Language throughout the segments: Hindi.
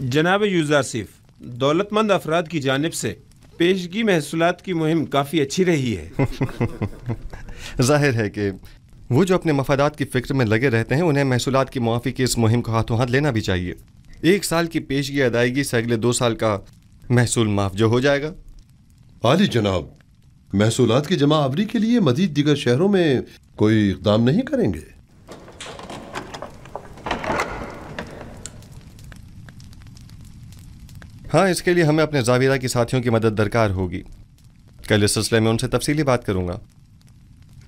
जनाब यूज़ारसिफ, दौलतमंद अफराद की जानिब से पेशगी महसूलात की मुहिम काफ़ी अच्छी रही है। जाहिर है कि वो जो अपने मफादात की फिक्र में लगे रहते हैं, उन्हें महसूलात की मुआफ़ी की इस मुहिम को हाथों हाथ लेना भी चाहिए। 1 साल की पेशगी अदायगी से अगले 2 साल का महसूल माफ जो हो जाएगा। आली जनाब, महसूलात की जमा आवरी के लिए मज़ीद दीगर शहरों में कोई इक़दाम नहीं करेंगे? हाँ, इसके लिए हमें अपने ज़ाविरा की साथियों की मदद दरकार होगी। कल इस सिलसिले में उनसे तफसीली बात करूंगा।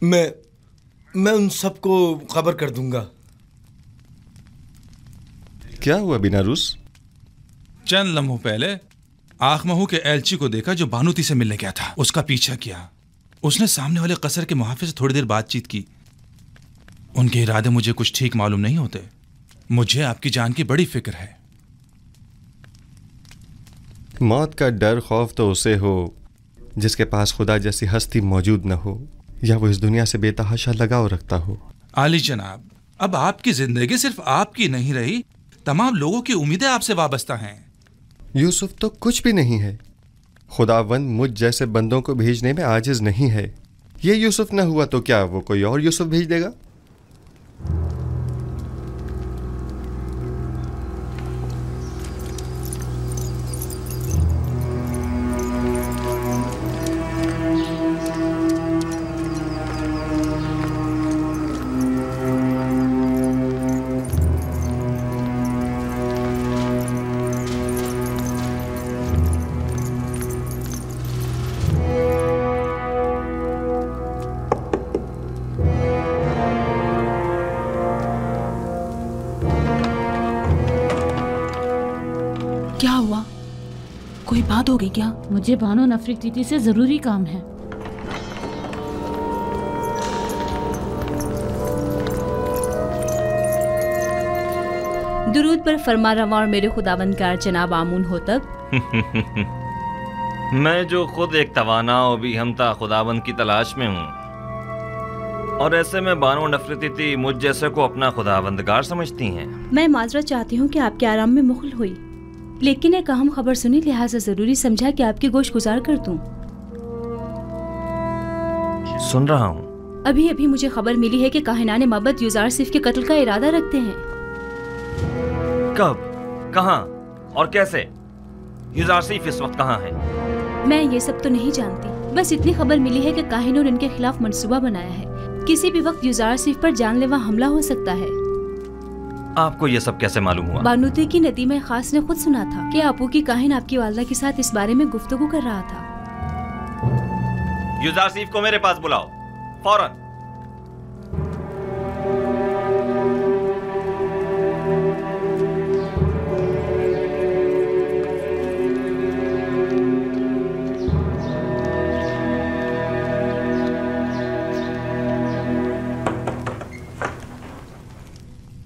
मैं उन सबको खबर कर दूंगा। क्या हुआ बिनारूस? चंद लम्हों पहले आखमहू के एलची को देखा जो बानूती से मिलने गया था। उसका पीछा किया। उसने सामने वाले कसर के मुहाफिज से थोड़ी देर बातचीत की। उनके इरादे मुझे कुछ ठीक मालूम नहीं होते। मुझे आपकी जान की बड़ी फिक्र है। मौत का डर खौफ तो उसे हो जिसके पास खुदा जैसी हस्ती मौजूद न हो, या वो इस दुनिया से बेतहाशा लगाव रखता हो। आली जनाब, अब आपकी जिंदगी सिर्फ आपकी नहीं रही, तमाम लोगों की उम्मीदें आपसे वाबस्ता हैं। यूसुफ तो कुछ भी नहीं है। खुदावंद मुझ जैसे बंदों को भेजने में आजिज नहीं है। ये यूसुफ न हुआ तो क्या वो कोई और यूसुफ भेज देगा? क्या हुआ? कोई बात हो गई क्या? मुझे बानो नफरीती से जरूरी काम है। दुरूद पर फरमा रवा और मेरे खुदावंदगार जनाब आमून हो तब। मैं जो खुद एक तवाना और भी हमता खुदावंद की तलाश में हूँ, और ऐसे में बानो नफरती मुझ जैसे को अपना खुदावंदगार समझती हैं। मैं माजरत चाहती हूँ कि आपके आराम में मुखल हुई, लेकिन एक अहम खबर सुनी, लिहाजा जरूरी समझा कि आपकी गोश गुजार कर दूं। सुन रहा हूँ। अभी अभी मुझे खबर मिली है कि काहिनाने मबद यूज़ारसिफ के कत्ल का इरादा रखते हैं। कब, कहाँ और कैसे? यूज़ारसिफ इस वक्त कहाँ है? मैं ये सब तो नहीं जानती, बस इतनी खबर मिली है कि काहिनों ने उनके खिलाफ मंसूबा बनाया है। किसी भी वक्त यूज़ारसिफ पर जानलेवा हमला हो सकता है। आपको ये सब कैसे मालूम हुआ? बानूती की नदीमा खास ने खुद सुना था कि आपू की काहिन आपकी वालदा के साथ इस बारे में गुफ्तगू कर रहा था। यूज़ारसिफ को मेरे पास बुलाओ, फौरन।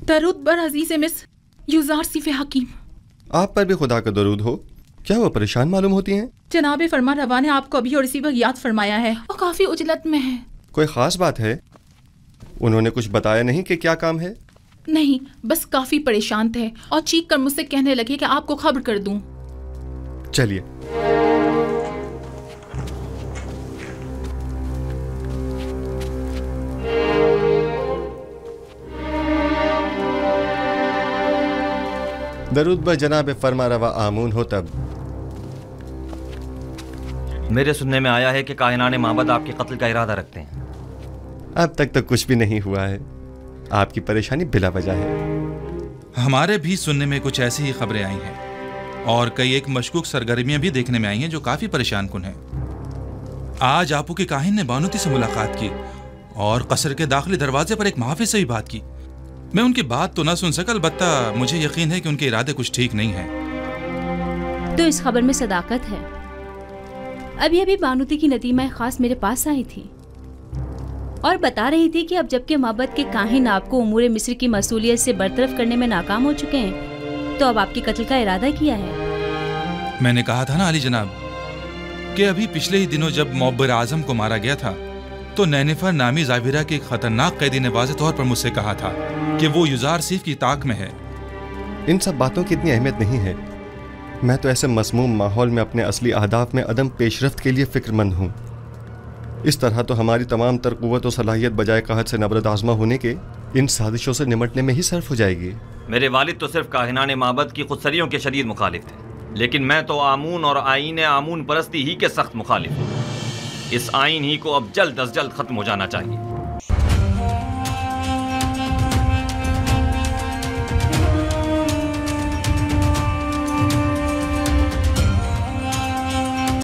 दरूद बर अजीज मिस यूज़ारसिफ हकीम। आप पर भी खुदा का दरूद हो। क्या वो परेशान मालूम होती हैं? जनाब फरमा रवा ने आपको अभी और इसी वक्त याद फरमाया है और काफी उजलत में है। कोई खास बात है? उन्होंने कुछ बताया नहीं कि क्या काम है? नहीं, बस काफी परेशान थे और चीख कर मुझसे कहने लगे कि आपको खबर कर दूं। चलिए। दरूद ब जनाब फरमा रवा आमून हो तब। मेरे सुनने में आया है कि काहिनाने माबद आपके कत्ल का इरादा रखते हैं। अब तक तो कुछ भी नहीं हुआ है। आपकी परेशानी बिला वजह है। हमारे भी सुनने में कुछ ऐसी ही खबरें आई हैं और कई एक मशकूक सरगर्मियां भी देखने में आई हैं जो काफी परेशान कुन हैं। आज आपू के काहिन ने बानूती से मुलाकात की और कसर के दाखिली दरवाजे पर एक मुहाफिज से भी बात की। मैं उनकी बात तो ना सुन सका, अलबत्ता मुझे यकीन है कि उनके इरादे कुछ ठीक नहीं हैं। तो इस खबर में सदाकत है। अभी अभी बानूती की नदीमा खास मेरे पास आई थी और बता रही थी कि अब जबकि माबद के काहिन आपको उमूर मिस्र की मसूलियत से बरतरफ करने में नाकाम हो चुके हैं, तो अब आपके कत्ल का इरादा किया है। मैंने कहा था ना अली जनाब कि अभी पिछले ही दिनों जब मुअब्बर आजम को मारा गया था तो नैनिफर नामी ज़ाविरा के एक खतरनाक कैदी ने वाज़े तौर पर मुझसे कहा था कि वो यूज़ारसिफ की ताक में है। इन सब बातों की इतनी अहमियत नहीं है। मैं तो ऐसे मसमूम माहौल में अपने असली अहदाफ में अदम पेशरफ्त के लिए फिक्रमंद हूँ। इस तरह तो हमारी तमाम तर क़ुव्वत और सलाहियत बजाय कहत से नबरद आज़मा होने के इन साजिशों से निमटने में ही सर्फ हो जाएगी। मेरे वालिद तो सिर्फ काहिनाने माबद की खुदसरियों के शदीद मुखालिफ थे, लेकिन मैं तो आमून और आईन आमून परस्ती ही के सख्त मुखालिफ हूँ। इस आइन ही को अब जल्द अज जल्द खत्म हो जाना चाहिए।